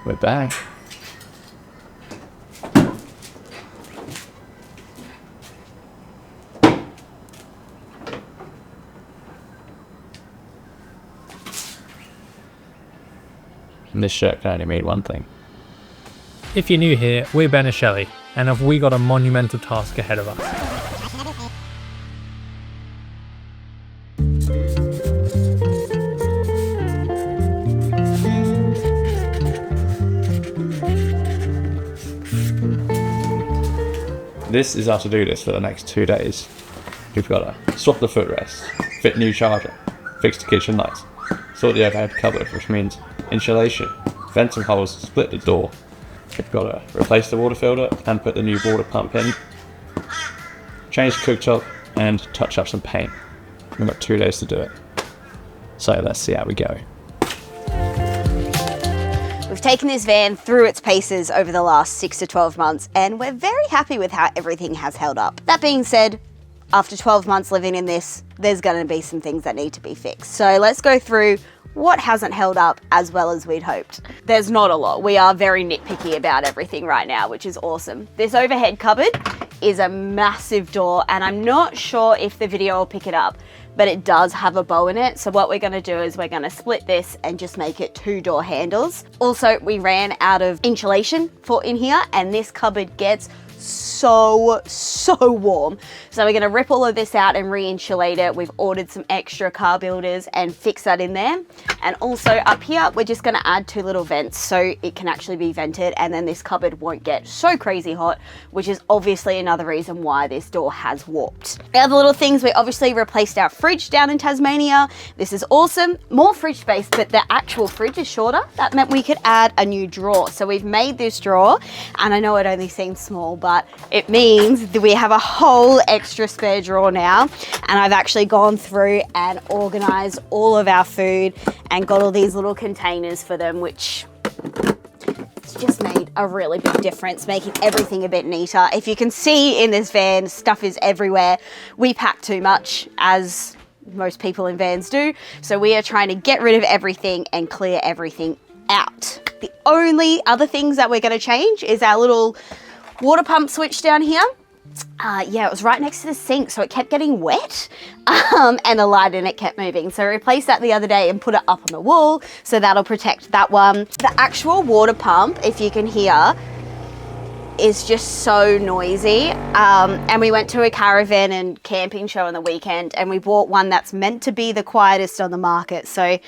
We're back. And this shirt can only mean one thing. If you're new here, we're Ben Shelley, and have we got a monumental task ahead of us. This is our to-do list for the next 2 days. We've got to swap the footrest, fit new charger, fix the kitchen lights, sort the overhead cupboard, which means insulation, vent some holes, split the door. We've got to replace the water filter and put the new water pump in, change the cooktop and touch up some paint. We've got 2 days to do it. So let's see how we go. We've taken this van through its paces over the last 6 to 12 months, and we're very happy with how everything has held up. That being said, after 12 months living in this, there's going to be some things that need to be fixed. So let's go through what hasn't held up as well as we'd hoped. There's not a lot. We are very nitpicky about everything right now, which is awesome. This overhead cupboard is a massive door, and I'm not sure if the video will pick it up, but it does have a bow in it. So what we're gonna do is we're gonna split this and just make it 2 door handles. Also, we ran out of insulation for in here, and this cupboard gets so warm. So we're gonna rip all of this out and re-insulate it. We've ordered some extra car builders and fix that in there. And also up here, we're just gonna add 2 little vents so it can actually be vented, and then this cupboard won't get so crazy hot, which is obviously another reason why this door has warped. The other little things, we obviously replaced our fridge down in Tasmania. This is awesome. More fridge space, but the actual fridge is shorter. That meant we could add a new drawer. So we've made this drawer, and I know it only seems small, but it means that we have a whole extra spare drawer now. And I've actually gone through and organized all of our food and got all these little containers for them, which it's just made a really big difference, making everything a bit neater. If you can see in this van, stuff is everywhere. We pack too much, as most people in vans do. So we are trying to get rid of everything and clear everything out. The only other things that we're going to change is our little water pump switch down here. Yeah, it was right next to the sink, so it kept getting wet, and the light in it kept moving. So I replaced that the other day and put it up on the wall, so that'll protect that one. The actual water pump, if you can hear, is just so noisy. And we went to a caravan and camping show on the weekend, and we bought one that's meant to be the quietest on the market. So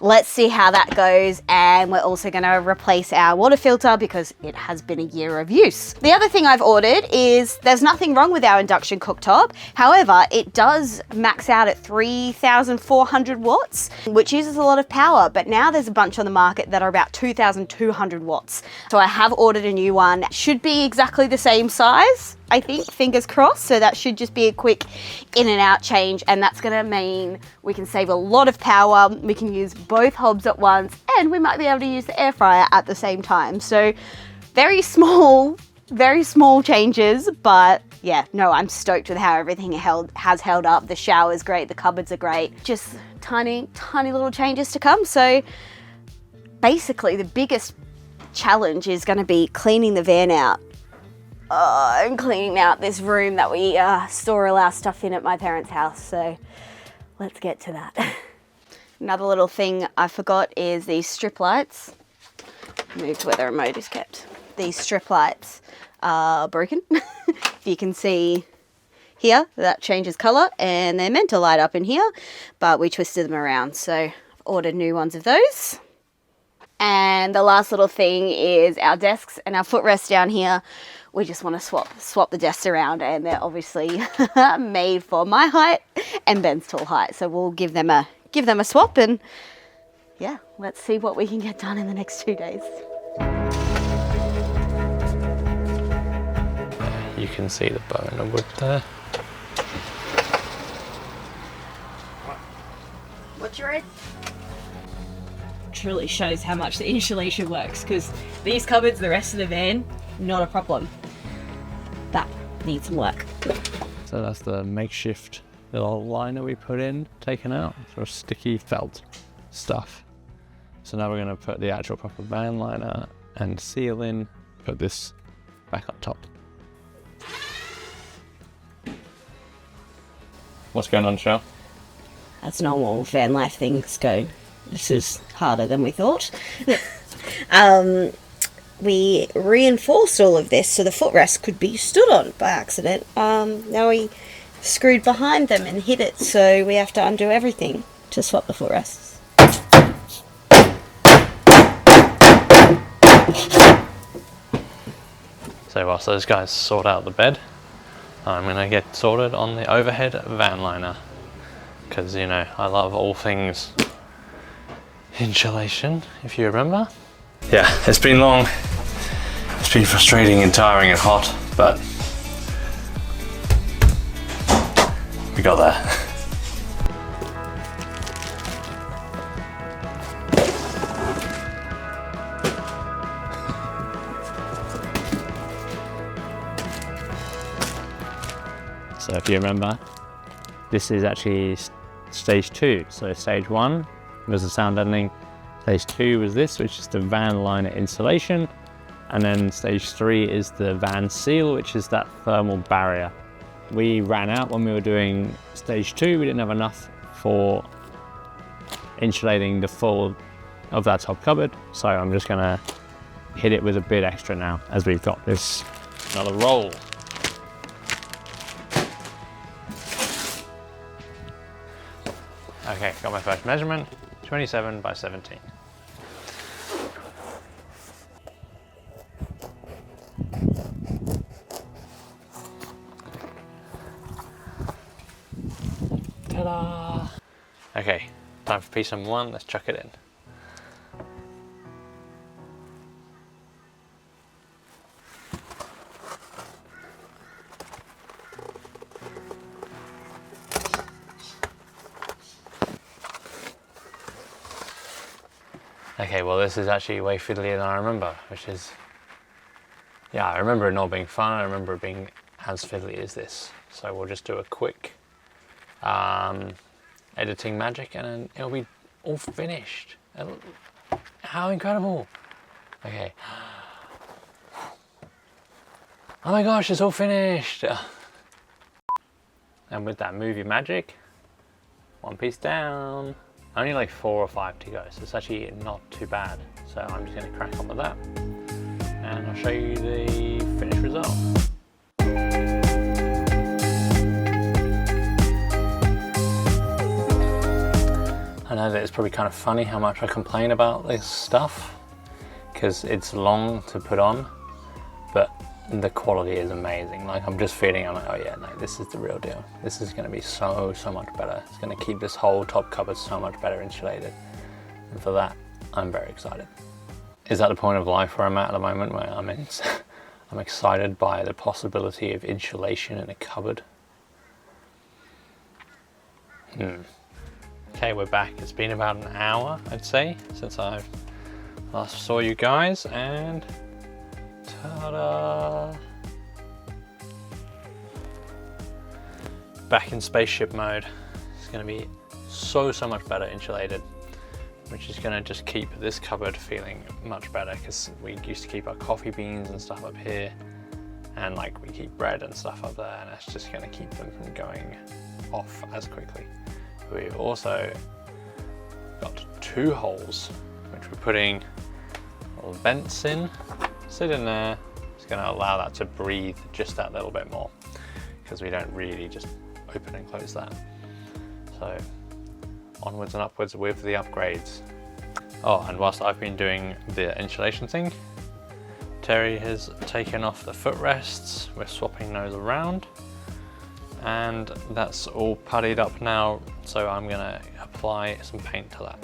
let's see how that goes. And we're also going to replace our water filter because it has been a year of use. The other thing I've ordered is, there's nothing wrong with our induction cooktop. However, it does max out at 3,400 watts, which uses a lot of power. But now there's a bunch on the market that are about 2,200 watts. So I have ordered a new one. Should be exactly the same size, I think, fingers crossed. So that should just be a quick in and out change, and that's going to mean we can save a lot of power. We can use both hobs at once, and we might be able to use the air fryer at the same time. So very small changes, but yeah, no, I'm stoked with how everything has held up. The shower's great, the cupboards are great, just tiny little changes to come. So basically the biggest challenge is going to be cleaning the van out. And cleaning out this room that we store all our stuff in at my parents' house. So let's get to that. Another little thing I forgot is these strip lights. Move to where the remote is kept. These strip lights are broken. If you can see here, that changes color, and they're meant to light up in here, but we twisted them around. So I've ordered new ones of those. And the last little thing is our desks and our footrest down here. We just want to swap the desks around, and they're obviously made for my height and Ben's tall height. So we'll give them a swap, and yeah, let's see what we can get done in the next 2 days. You can see the bow in the wood there. What's your rate? Truly shows how much the insulation works, because these cupboards, the rest of the van, not a problem. That needs some work. So that's the makeshift little liner we put in, taken out, sort of sticky felt stuff. So now we're going to put the actual proper van liner and seal in, put this back up top. What's going on, Shell? As normal van life things go, this is harder than we thought. We reinforced all of this so the footrest could be stood on by accident. Now we screwed behind them and hit it, so we have to undo everything to swap the footrests. So whilst those guys sort out the bed, I'm gonna get sorted on the overhead van liner. Because, you know, I love all things insulation, if you remember. Yeah, it's been long. It's been frustrating and tiring and hot, but we got there. So if you remember, this is actually stage 2. So stage 1 was the sound deadening, stage 2 was this, which is the van liner insulation, and then stage 3 is the van seal, which is that thermal barrier. We ran out when we were doing stage 2, we didn't have enough for insulating the full of that top cupboard, so I'm just gonna hit it with a bit extra now, as we've got this another roll. Okay, got my first measurement, 27 by 17. Ta-da! Okay, time for piece number 1, let's chuck it in. Okay, well this is actually way fiddlier than I remember, which is, yeah, I remember it not being fun, I remember it being as fiddly as this. So we'll just do a quick editing magic and then it'll be all finished. How incredible! Okay. Oh my gosh, it's all finished! And with that movie magic, one piece down. Only like 4 or 5 to go, so it's actually not too bad. So I'm just going to crack on with that and I'll show you the finished result. I know that it's probably kind of funny how much I complain about this stuff because it's long to put on, but the quality is amazing. Like I'm just feeling, I'm like, oh yeah, no, this is the real deal. This is going to be so much better. It's going to keep this whole top cupboard so much better insulated. And for that, I'm very excited. Is that the point of life where I'm at the moment, where I'm excited by the possibility of insulation in a cupboard? Okay, we're back. It's been about an hour, I'd say, since I last saw you guys, and ta-da! Back in spaceship mode. It's going to be so much better insulated, which is going to just keep this cupboard feeling much better, because we used to keep our coffee beans and stuff up here, and like we keep bread and stuff up there, and that's just going to keep them from going off as quickly. We've also got 2 holes, which we're putting little vents in. Sit in there. It's going to allow that to breathe just that little bit more, because we don't really just open and close that. So onwards and upwards with the upgrades. Oh, and whilst I've been doing the insulation thing, Terry has taken off the footrests. We're swapping those around, and that's all puttied up now, so I'm going to apply some paint to that.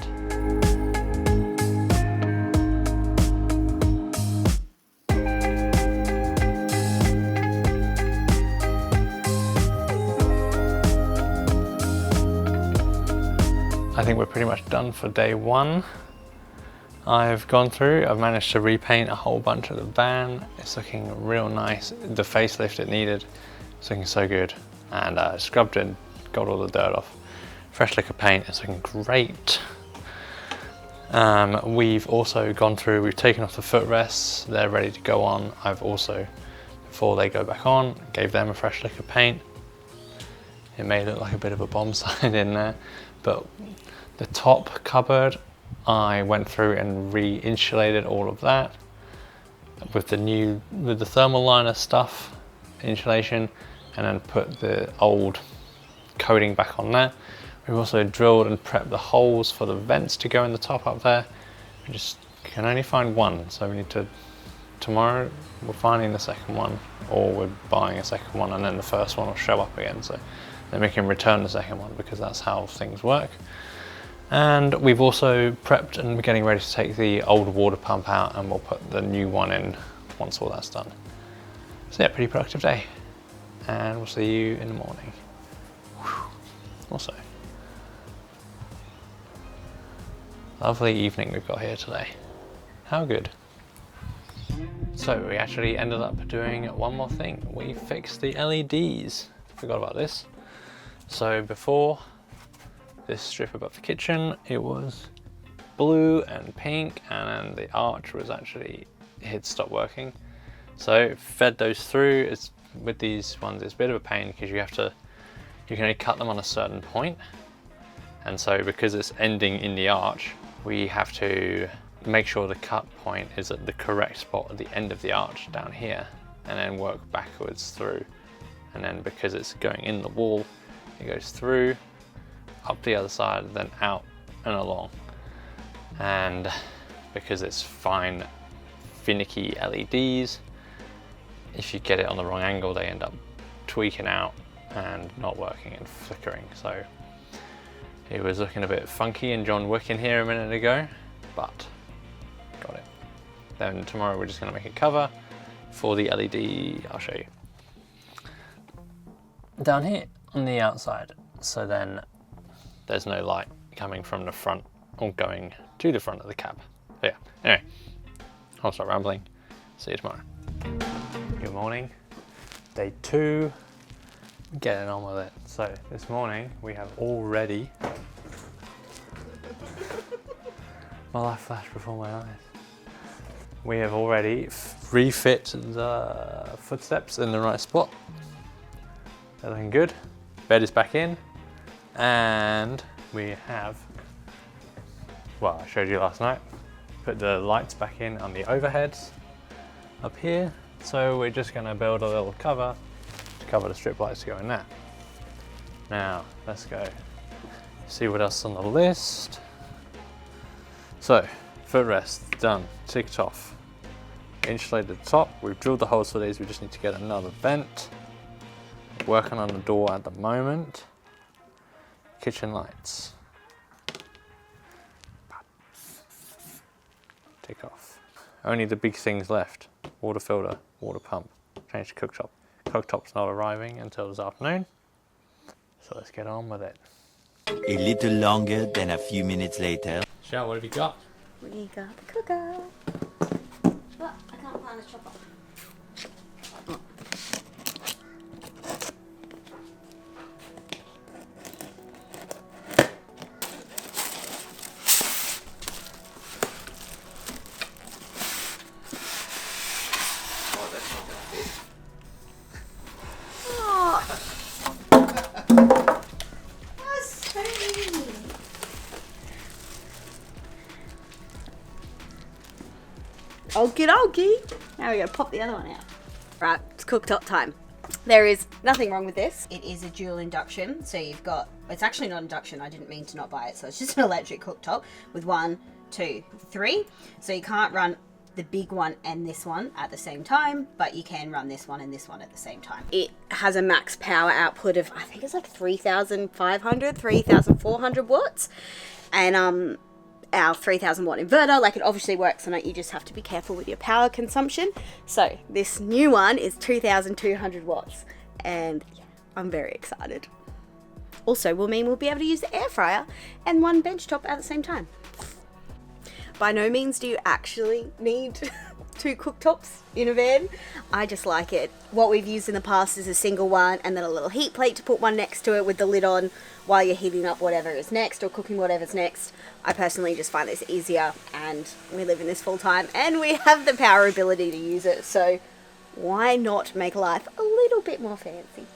I think we're pretty much done for day 1. I've gone through, I've managed to repaint a whole bunch of the van. It's looking real nice. The facelift it needed, it's looking so good. And scrubbed it, got all the dirt off. Fresh lick of paint, it's looking great. We've also gone through, we've taken off the footrests, they're ready to go on. I've also, before they go back on, gave them a fresh lick of paint. It may look like a bit of a bomb site in there, but the top cupboard, I went through and re-insulated all of that with the thermal liner stuff, insulation, and then put the old coating back on there. We've also drilled and prepped the holes for the vents to go in the top up there. We just can only find one, so we need to, tomorrow we're finding the second one, or we're buying a second one and then the first one will show up again, so then we can return the second one, because that's how things work. And we've also prepped and we're getting ready to take the old water pump out, and we'll put the new one in once all that's done. So yeah, pretty productive day, and we'll see you in the morning. Whew. Also, lovely evening we've got here today. How good. So we actually ended up doing one more thing. We fixed the LEDs. Forgot about this. So before, this strip above the kitchen, it was blue and pink, and then the arch was actually, had stopped working. So fed those through. It's, with these ones, it's a bit of a pain because you can only cut them on a certain point. And so because it's ending in the arch, we have to make sure the cut point is at the correct spot at the end of the arch down here, and then work backwards through. And then because it's going in the wall, it goes through, up the other side, then out and along. And because it's fine, finicky LEDs, if you get it on the wrong angle, they end up tweaking out and not working and flickering. So it was looking a bit funky and John Wick in here a minute ago, but got it. Then tomorrow we're just gonna make a cover for the LED, I'll show you. Down here on the outside, so then there's no light coming from the front or going to the front of the cab. So yeah, anyway, I'll stop rambling. See you tomorrow. Good morning, day 2. Getting on with it. So this morning we have already, my life flashed before my eyes. We have already refit the footsteps in the right spot. They're looking good. Bed is back in, and we have, well, I showed you last night, put the lights back in on the overheads up here. So we're just gonna build a little cover to cover the strip lights to go in there. Now, let's go see what else is on the list. So, footrest done, ticked off. Insulated the top, we've drilled the holes for these, we just need to get another vent. Working on the door at the moment. Kitchen lights. Tick off. Only the big things left. Water filter, water pump, change the cooktop. Cooktop's not arriving until this afternoon, so let's get on with it. A little longer than a few minutes later. Shell, what have you got? We got the cooker. But I can't find a chopper. Okie dokie. Now we're gonna pop the other one out. Right, it's cooktop time. There is nothing wrong with this. It is a dual induction. So you've got, it's actually not induction. I didn't mean to not buy it. So it's just an electric cooktop with 1, 2, 3. So you can't run the big one and this one at the same time, but you can run this one and this one at the same time. It has a max power output of, I think it's like 3,500, 3,400 watts. And our 3,000 watt inverter, like it obviously works on it, you just have to be careful with your power consumption. So this new one is 2,200 watts, and yeah, I'm very excited. Also will mean we'll be able to use the air fryer and one bench top at the same time. By no means do you actually need 2 cooktops in a van. I just like it. What we've used in the past is a single one and then a little heat plate to put one next to it with the lid on while you're heating up whatever is next or cooking whatever's next. I personally just find this easier, and we live in this full time and we have the power ability to use it, so why not make life a little bit more fancy?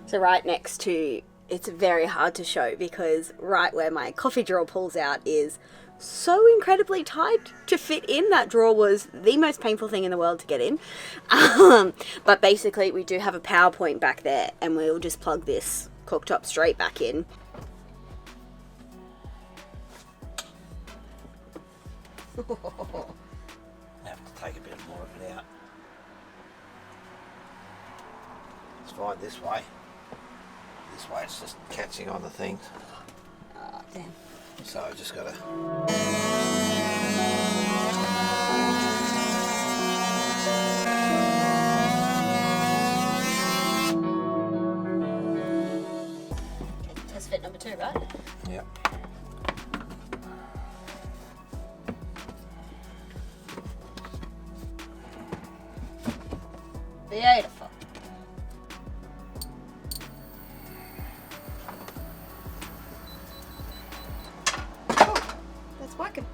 So right next to, it's very hard to show because right where my coffee drawer pulls out is so incredibly tight to fit in. That drawer was the most painful thing in the world to get in. But basically we do have a power point back there, and we'll just plug this cooktop straight back in. I have to take a bit more of it out. It's fine this way. This way it's just catching on the things. Oh, damn. So I just gotta... Test fit number 2, right? Yep. Beautiful. Oh, that's working.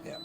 Yep.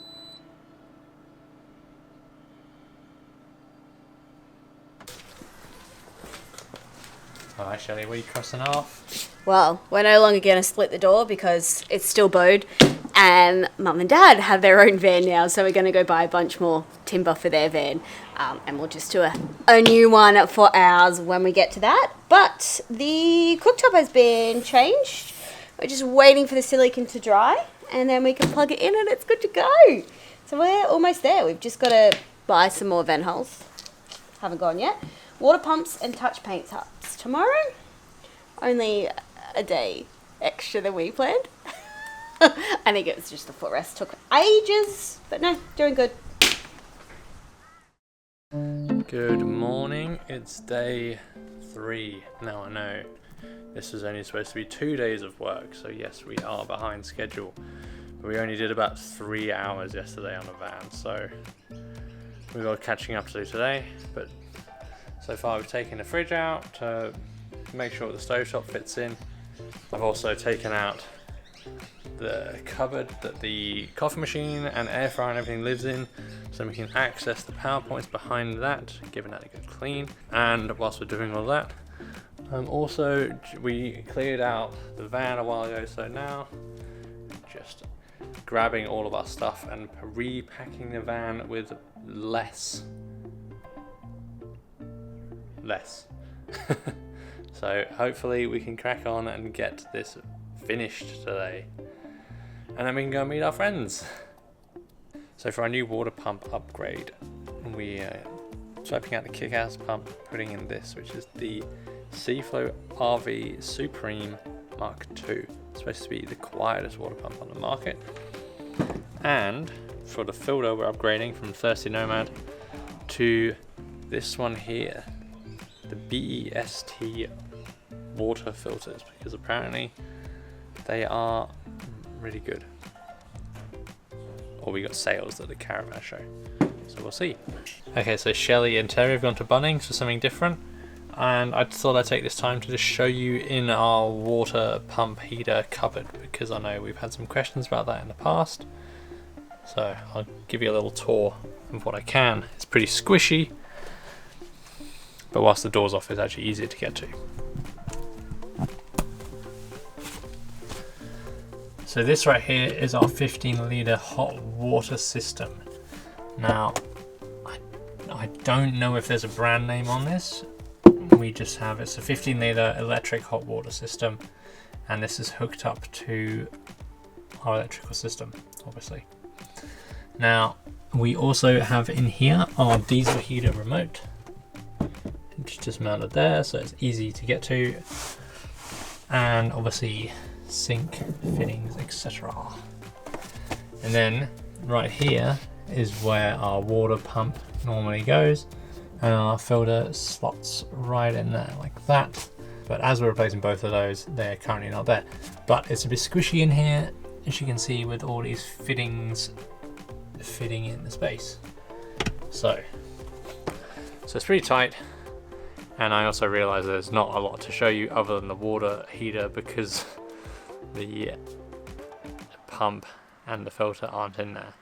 Alright, Shelley, what are you crossing off? Well, we're no longer going to split the door because it's still bowed, and Mum and Dad have their own van now, so we're going to go buy a bunch more timber for their van, and we'll just do a new one for ours when we get to that. But the cooktop has been changed. We're just waiting for the silicone to dry, and then we can plug it in and it's good to go. So we're almost there. We've just got to buy some more vent holes. Haven't gone yet. Water pumps and touch paint tops tomorrow. Only a day extra than we planned. I think it was just the footrest. Took ages, but no, doing good. Good morning, it's day 3. Now I know this was only supposed to be 2 days of work, so yes, we are behind schedule. But we only did about 3 hours yesterday on the van, so we've got catching up to do today. But so far we've taken the fridge out to make sure the stovetop fits in. I've also taken out the cupboard that the coffee machine and air fryer and everything lives in, so we can access the power points behind that, giving that a good clean. And whilst we're doing all that, also we cleared out the van a while ago, so now just grabbing all of our stuff and repacking the van with less. So hopefully we can crack on and get this finished today, and then we can go meet our friends. So for our new water pump upgrade, we are swiping out the kick-ass pump, putting in this, which is the Seaflow RV Supreme Mark II. It's supposed to be the quietest water pump on the market. And for the filter, we're upgrading from Thirsty Nomad to this one here, the BEST water filters, because apparently they are really good. Or we got sales at the caravan show, so we'll see. Okay, so Shelley and Terry have gone to Bunnings for something different, and I thought I'd take this time to just show you in our water pump heater cupboard, because I know we've had some questions about that in the past. So I'll give you a little tour of what I can. It's pretty squishy, but whilst the door's off, it's actually easier to get to. So this right here is our 15-litre hot water system. Now, I don't know if there's a brand name on this. We just have, it's a 15-litre electric hot water system, and this is hooked up to our electrical system, obviously. Now, we also have in here our diesel heater remote, which is just mounted there, so it's easy to get to. And obviously sink fittings, etc. And then right here is where our water pump normally goes, and our filter slots right in there like that. But as we're replacing both of those, they're currently not there. But it's a bit squishy in here, as you can see, with all these fittings fitting in the space. So it's pretty tight. And I also realize there's not a lot to show you other than the water heater, because the pump and the filter aren't in there.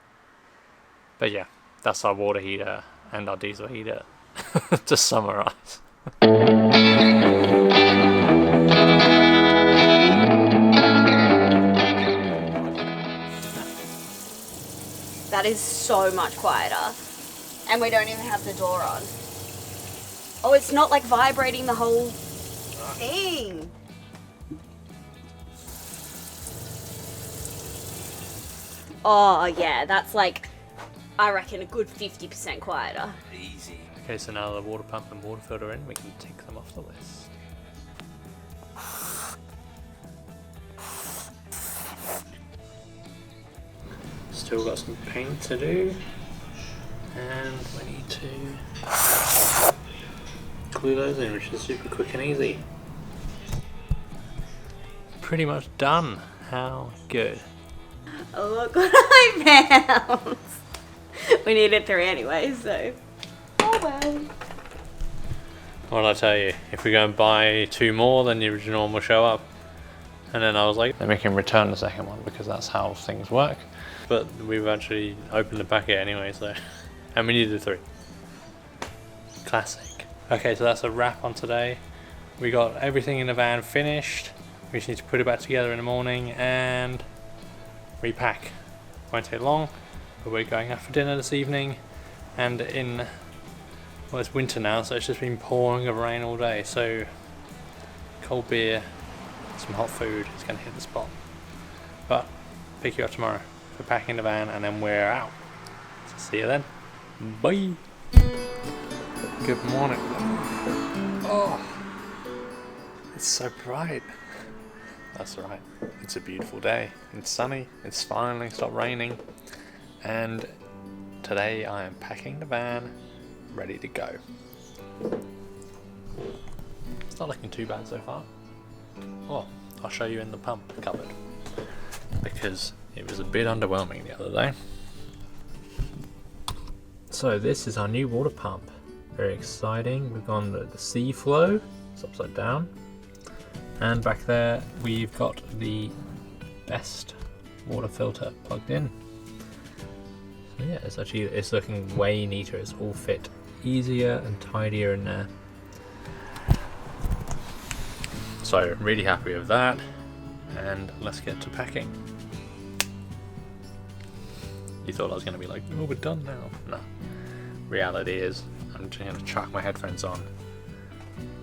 But yeah, that's our water heater and our diesel heater to summarize. That is so much quieter. And we don't even have the door on. Oh, it's not like vibrating the whole thing. Oh yeah, that's like, I reckon, a good 50% quieter. Easy. Okay, so now the water pump and water filter in, we can tick them off the list. Still got some paint to do, and we need to glue those in, which is super quick and easy. Pretty much done. How good. Oh, look what I found. We needed 3 anyway, so. Oh well. What did I tell you? If we go and buy 2 more, then the original one will show up. And then I was like, then we can return the second one, because that's how things work. But we've actually opened the packet anyway, so. And we needed 3. Classic. Okay, so that's a wrap on today. We got everything in the van finished. We just need to put it back together in the morning and repack. Won't take long, but we're going out for dinner this evening. And well, it's winter now, so it's just been pouring of rain all day. So cold beer, some hot food is going to hit the spot. But pick you up tomorrow for packing the van, and then we're out. So see you then. Bye. Good morning. Oh, it's so bright. That's right. It's a beautiful day. It's sunny. It's finally stopped raining. And today I am packing the van, ready to go. It's not looking too bad so far. Oh, I'll show you in the pump cupboard, because it was a bit underwhelming the other day. So this is our new water pump. Very exciting. We've gone the sea flow. It's upside down. And back there we've got the best water filter plugged in. So yeah, it's looking way neater. It's all fit easier and tidier in there. So really happy with that. And let's get to packing. You thought I was going to be like, oh, we're done now. No. Reality is, I'm just going to chuck my headphones on,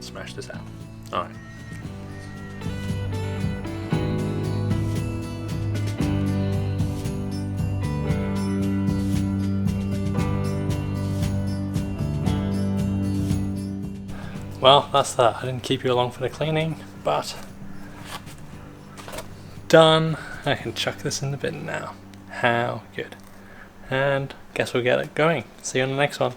smash this out. Alright. Well, that's that. I didn't keep you along for the cleaning, but done. I can chuck this in the bin now. How good. And guess we'll get it going. See you on the next one.